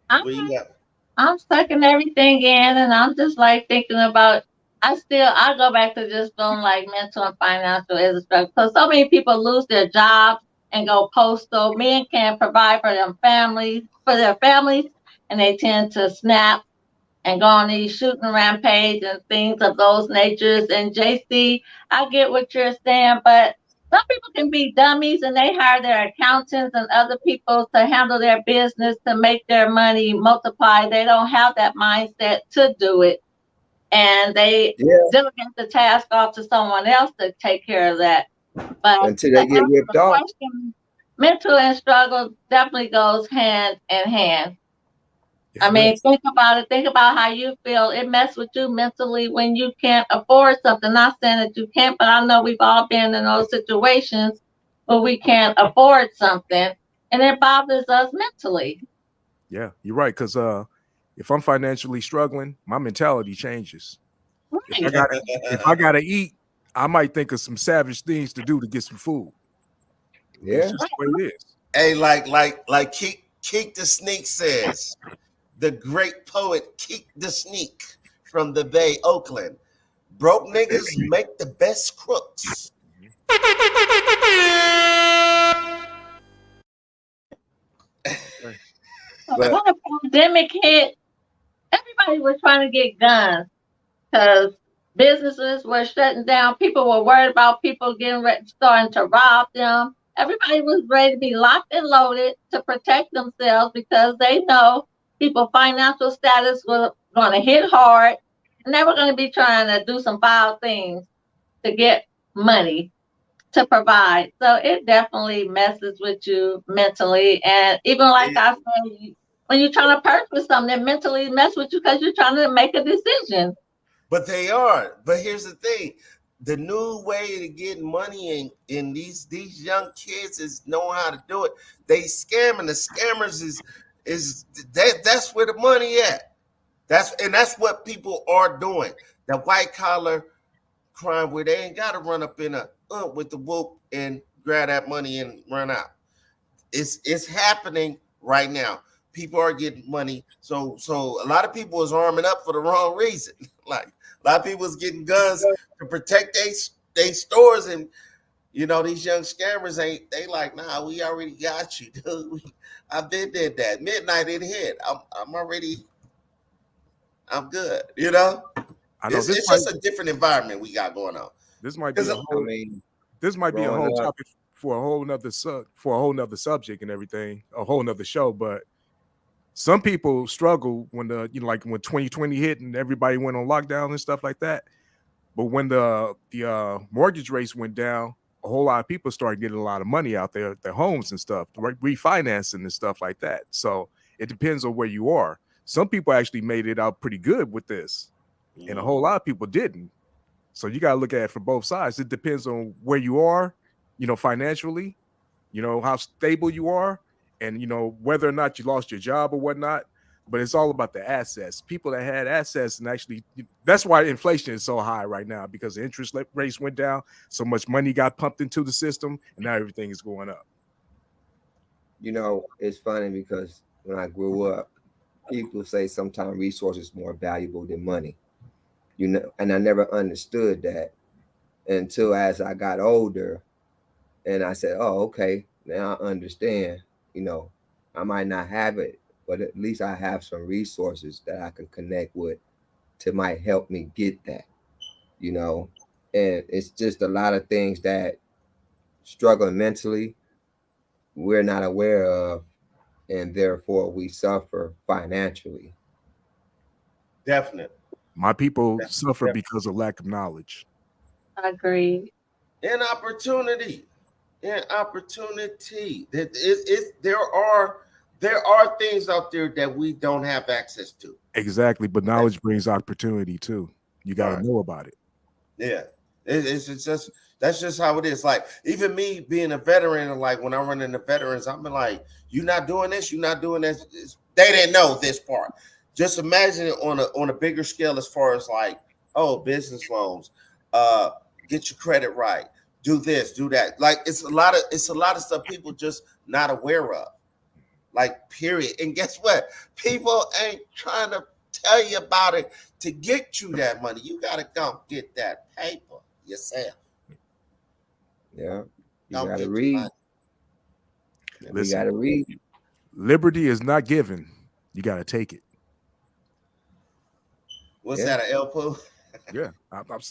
I'm Where you at? I'm sucking everything in, and I'm just like thinking about. I go back to just feeling like mental and financial is a struggle, because so many people lose their jobs and go postal. Men can't provide for their families, and they tend to snap and go on these shooting rampage and things of those natures. And JC, I get what you're saying, but some people can be dummies and they hire their accountants and other people to handle their business to make their money multiply. They don't have that mindset to do it. And they yeah, delegate the task off to someone else to take care of that. But until to they get answer ripped the off. question, mental and struggle definitely goes hand in hand. Yes, I it mean, does. think about it. Think about how you feel. It messes with you mentally when you can't afford something. Not saying that you can't, but I know we've all been in those situations where we can't afford something, and it bothers us mentally. Yeah, you're right. Because if I'm financially struggling, my mentality changes. If I Right. got if I gotta eat, I might think of some savage things to do to get some food. I mean, it's Yeah, just the way it is. Hey, like Keek the Sneak says, the great poet Keek the Sneak from the Bay, Oakland. Broke niggas make the best crooks. Okay. but When the pandemic hit, everybody was trying to get guns because businesses were shutting down. People were worried about people starting to rob them. Everybody was ready to be locked and loaded to protect themselves because they know people's financial status was going to hit hard, and they were going to be trying to do some foul things to get money to provide. So it definitely messes with you mentally. And even like I said, when you're trying to purchase something, it mentally mess with you because you're trying to make a decision. But they are. But here's the thing: the new way to get money in these young kids is knowing how to do it. They scam, and the scammers is that's where the money at. That's what people are doing. The white collar crime, where they ain't got to run up in a with the whoop and grab that money and run out. It's happening right now. People are getting money, so a lot of people is arming up for the wrong reason. Like, a lot of people is getting guns to protect they stores, and these young scammers ain't. They like, nah, we already got you, dude. I've been did that. Midnight it hit. I'm already. I'm good. I know It's just a different environment we got going on. This might be a I whole. mean, This might be a whole growing up, topic for a whole nother subject and everything, a whole nother show. But some people struggle when like when 2020 hit and everybody went on lockdown and stuff like that. But when the mortgage rates went down, a whole lot of people started getting a lot of money out there, their homes and stuff, refinancing and stuff like that. So it depends on where you are. Some people actually made it out pretty good with this, and a whole lot of people didn't. So you got to look at it from both sides. It depends on where you are, financially, how stable you are, and whether or not you lost your job or whatnot. But it's all about the assets. People that had assets, and actually, that's why inflation is so high right now, because the interest rates went down, so much money got pumped into the system, and now everything is going up. It's funny because when I grew up, people say sometimes resources more valuable than money. And I never understood that until as I got older, and I said, "Oh, okay, now I understand." I might not have it, but at least I have some resources that I can connect with to might help me get that. you know, and it's just a lot of things that struggle mentally we're not aware of, and therefore we suffer financially. Definitely. My people suffer Definitely. because of lack of knowledge. Agreed. And opportunity. And opportunity. There are things out there that we don't have access to. Exactly, but knowledge brings opportunity too. You got to Right. know about it. Yeah. It's just that's just how it is. Like even me being a veteran, and like when I run into veterans, I'm like, "You not doing this? You not doing this?" They didn't know this part. Just imagine it on a bigger scale, as far as like, oh, business loans, uh, get your credit right, do this, do that. Like it's a lot of stuff people just not aware of. Like period. And guess what? People ain't trying to tell you about it to get you that money. You gotta go get that paper yourself. Yeah, you Don't got to get read. money. We Listen, got to read. liberty is not given. You got to take it. What's Yeah. that, a Elpo? Yeah.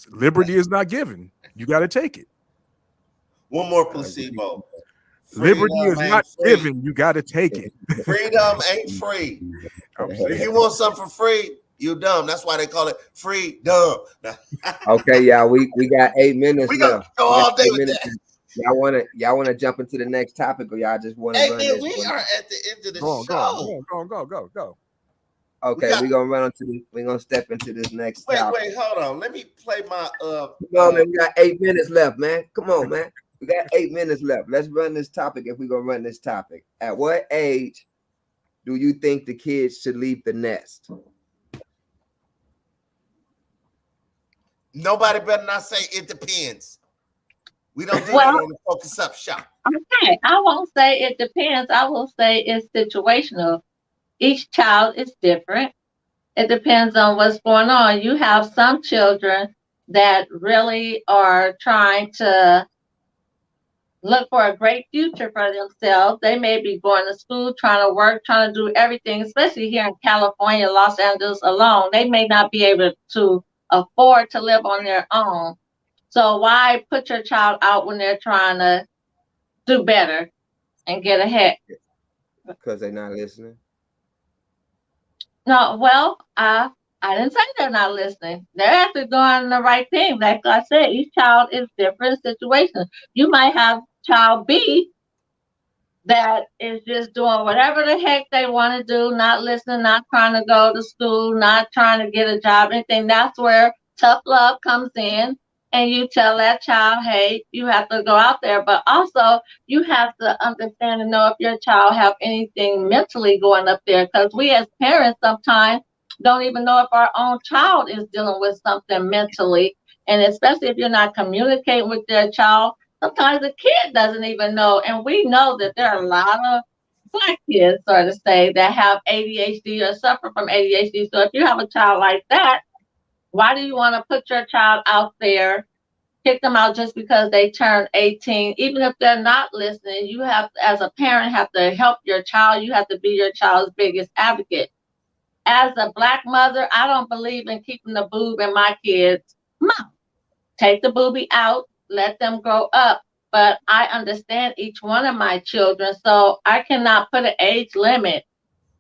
Liberty is not given. You got to take it. One more I agree. placebo. Liberty Freedom is ain't not free. given. You got to take it. Freedom ain't free. I'm If saying. you want something for free, you dumb. That's why they call it freedom. Now, Okay, y'all. We got 8 minutes we gonna left. go We got all day eight with minutes. that. Y'all wanna jump into the next topic, or y'all just want to Hey run man, this we one? are at the end of the Go on, go on, show. go on, go on, go, go. We Okay, got we're gonna step into this next wait, topic. hold on. Let me play my Come on, man. We got 8 minutes left, man. Come on, man. We got 8 minutes left. Let's run this topic if we're gonna run this topic. At what age do you think the kids should leave the nest? nobody better not say it depends. We don't do that Well, on the Focus Up Show. okay, I won't say it depends. I will say it's situational. Each child is different. It depends on what's going on. You have some children that really are trying to look for a great future for themselves. They may be going to school, trying to work, trying to do everything, especially here in California, Los Angeles alone. They may not be able to afford to live on their own. So why put your child out when they're trying to do better and get ahead? Because they're not listening. No, well, I didn't say they're not listening. They're actually doing the right thing. Like I said, each child is different situations. You might have child B that is just doing whatever the heck they want to do, not listening, not trying to go to school, not trying to get a job, anything. That's where tough love comes in. And you tell that child, hey, you have to go out there. But also, you have to understand and know if your child have anything mentally going up there. Because we as parents sometimes don't even know if our own child is dealing with something mentally. And especially if you're not communicating with their child, sometimes the kid doesn't even know. And we know that there are a lot of black kids, so to say, that have ADHD or suffer from ADHD. So if you have a child like that, why do you want to put your child out there, kick them out just because they turned 18? Even if they're not listening, you have, as a parent, have to help your child. You have to be your child's biggest advocate. as a Black mother, I don't believe in keeping the boob in my kids' mouth. Take the booby out, let them grow up. But I understand each one of my children, so I cannot put an age limit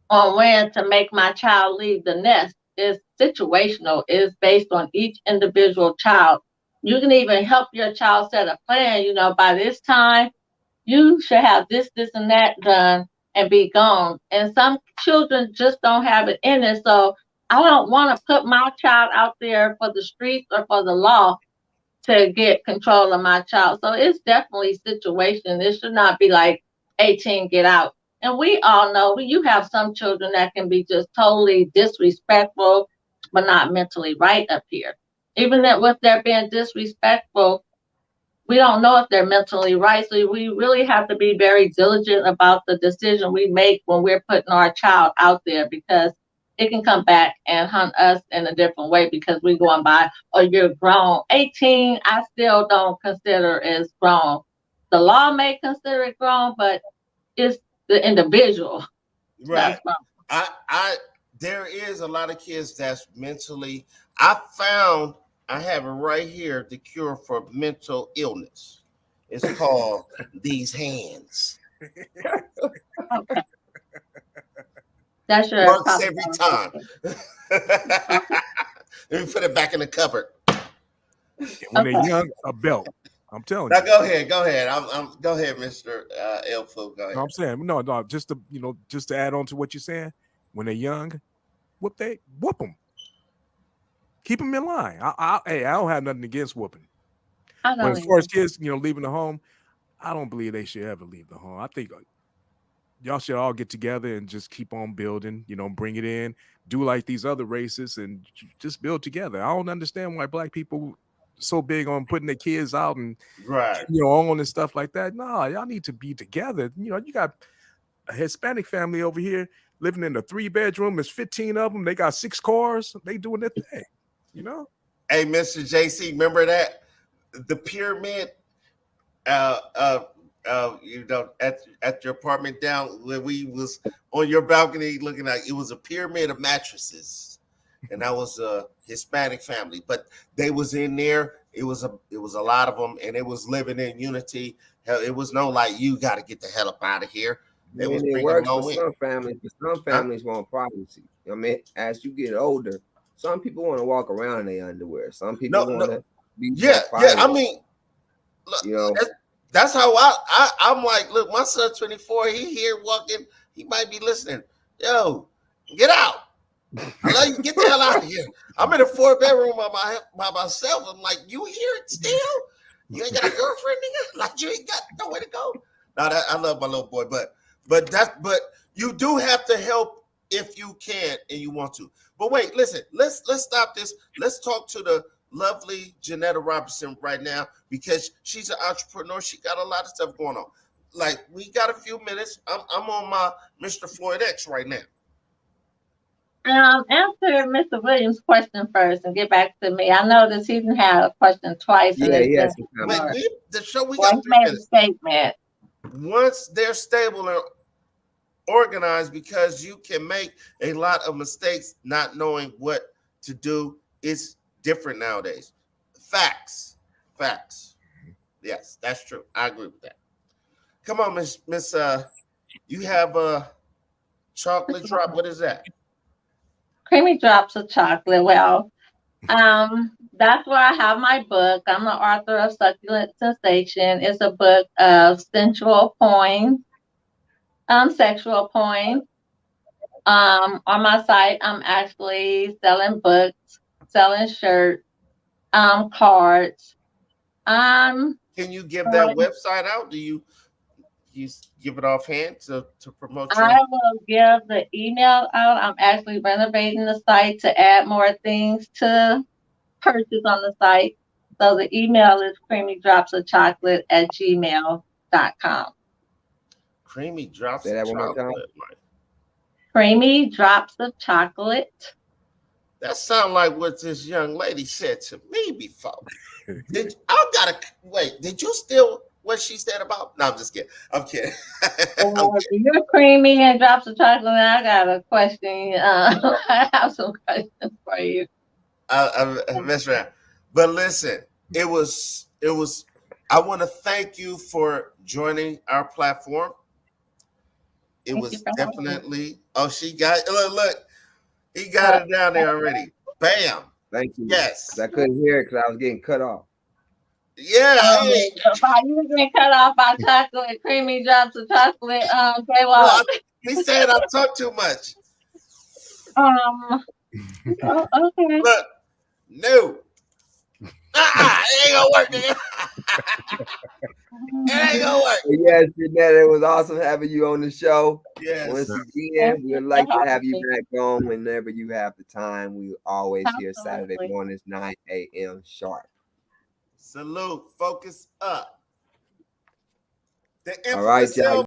on when to make my child leave the nest. It's situational. It's based on each individual child. You can even help your child set a plan. By this time, you should have this, this, and that done and be gone. And some children just don't have it in it. So I don't want to put my child out there for the streets or for the law to get control of my child. So it's definitely situation. It should not be like 18, get out. And we all know you have some children that can be just totally disrespectful, but not mentally right up here. Even that with their being disrespectful, we don't know if they're mentally right. So we really have to be very diligent about the decision we make when we're putting our child out there, because it can come back and hunt us in a different way because we're going by, oh, you're grown. 18, I still don't consider as grown. The law may consider it grown, but it's the individual. Right. I there is a lot of kids that's mentally. I have it right here, the cure for mental illness. It's called These Hands. Okay. That's your Works every time. Let me put it back in the cupboard. When they're young, a belt. I'm telling Now you. go ahead. Go ahead, Mr. Elfo. Go ahead. No, I'm saying no. Just to add on to what you're saying. When they're young, whoop them. Keep them in line. I don't have nothing against whooping. But as far as kids, leaving the home, I don't believe they should ever leave the home. I think y'all should all get together and just keep on building, bring it in, do like these other races and just build together. I don't understand why Black people so big on putting their kids out and on and stuff like that. No, y'all need to be together. You got a Hispanic family over here living in a 3-bedroom. There's 15 of them. They got 6 cars. They doing their thing. Hey, Mr. JC, remember that the pyramid at your apartment down where we was on your balcony looking at, it was a pyramid of mattresses, and that was a Hispanic family, but they was in there. It was a lot of them, and it was living in unity. Hell, it was no like you got to get the hell up out of here. It works for some families, but some families want privacy. As you get older, some people want to walk around in their underwear. Some people want to be private. I mean, look, that's how I'm like, look, my son's 24. He here walking. He might be listening. Yo, get out. I love you. Get the hell out of here. I'm in a 4-bedroom by myself. I'm like, you here still? You ain't got a girlfriend, nigga? Like you ain't got nowhere to go. No, I love my little boy, but you do have to help if you can and you want to. But wait, listen, let's stop this. Let's talk to the lovely Jeanetta Robertson right now, because she's an entrepreneur. She got a lot of stuff going on. Like, we got a few minutes. I'm on my Mr. Floyd X right now. Answer Mr. Williams' question first and get back to me. I know that he didn't have a question twice. Yeah, yes. The show, we got 3 minutes. Statement. Once they're stable and organized, because you can make a lot of mistakes not knowing what to do. It's different nowadays. Facts. Yes, that's true. I agree with that. Come on, Miss. You have a chocolate drop. What is that? Creamy drops of chocolate. Well, that's where I have my book. I'm the author of Succulent Sensation. It's a book of sensual poems, sexual poems. On my site, I'm actually selling books, selling shirts, cards. Can you give that website out? Do you give it offhand to promote? I will give the email out. I'm actually renovating the site to add more things to purchase on the site. So the email is creamydropsofchocolate@gmail.com. Creamy drops Say that of one more time. chocolate. Creamy drops of chocolate. That sounds like what this young lady said to me before. Did you still what she said about? No, I'm just kidding. I'm kidding. I'm kidding. You're creamy and drops of chocolate. And I got a question. I have some questions for you. I mess around. But listen, it was. I want to thank you for joining our platform. It Thank you was for having me. definitely. Oh, she got. Look, he got it down there already. Bam. Thank you. Yes. I couldn't hear it because I was getting cut off. Yeah. Hey. You get cut off by chocolate, creamy drops of chocolate. No, he said I talk too much. Okay. Look, no. It ain't gonna work, nigga. It ain't gonna work. Yes, Jeanette, it was awesome having you on the show. Yes. Once again, we'd like to have you back on whenever you have the time. We always here Saturday mornings, 9 a.m. sharp. Salute. Focus up. The All right, infamous y'all.